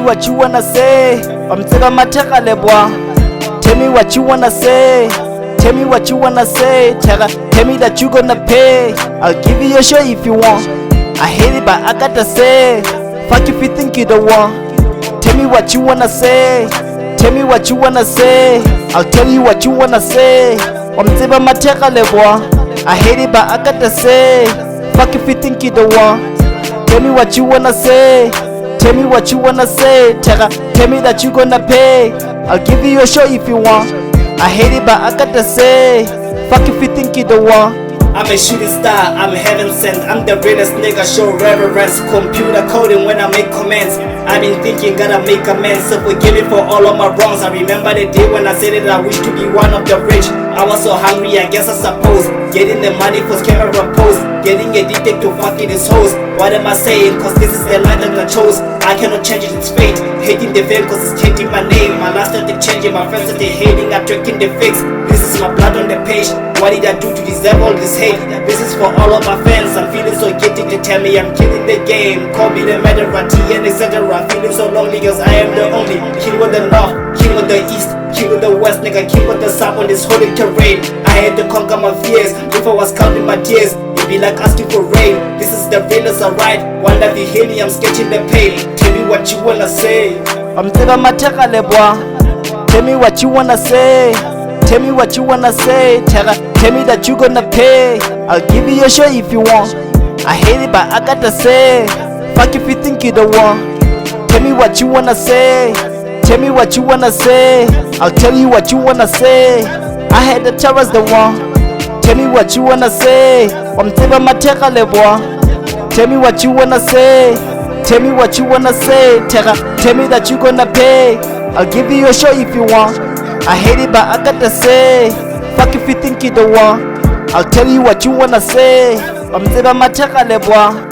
what you wanna say. I'm tega mateka lebwa. Tell me what you wanna say. Tell me what you wanna say. Tell me that you gonna pay. I'll give you your show if you want. I hate it but I gotta say. Fuck if you think you don't want. Tell me what you wanna say. Tell me what you wanna say. I'll tell you what you wanna say. Tega mateka lebwa. I hate it but I gotta say. Fuck if you think you don't want. Tell me what you wanna say. Tell me what you wanna say. Tell me that you gonna pay. I'll give you your show if you want. I hate it but I gotta say. Fuck if you think you don't want. I'm a shooting star, I'm heaven sent. I'm the realest nigga, show reverence. Computer coding when I make comments. I've been thinking, gotta make amends. So forgive me for all of my wrongs. I remember the day when I said that I wish to be one of the rich. I was so hungry, I guess I suppose. Getting the money for camera post. Getting addicted to fucking his hoes. What am I saying? Cause this is the life that I chose. I cannot change it, it's fate. Hating the fame cause it's changing my name. My life started changing, my friends started hating. I'm tracking the fix. This is my blood on the page. What did I do to deserve all this hate? This is for all of my fans. I'm feeling so guilty, they tell me I'm killing the game. Call me the murderer, T and etc. Feeling so lonely cause I am the only king of the north, king of the east, king of the west, nigga, king of the south on this holy terrain. I had to conquer my fears. If I was counting my tears, it'd be like asking for rain. This is the real as I ride. One life you hear me, I'm sketching the pain. Tell me what you wanna say. Tega mateka lebwa. Tell me what you wanna say. Tell me what you wanna say. Tell me that you gonna pay. I'll give you your show if you want. I hate it but I gotta say. Fuck if you think you don't want. Tell me what you wanna say. Tell me what you wanna say. I'll tell you what you wanna say. I had the terrors the one. Tell me what you wanna say. Tega mateka lebwa. Tell me what you wanna say. Tell me what you wanna say. Tell me that you gonna pay. I'll give you your show if you want. I hate it but I gotta say. Fuck if you think you don't want. I'll tell you what you wanna say. Tega mateka lebwa.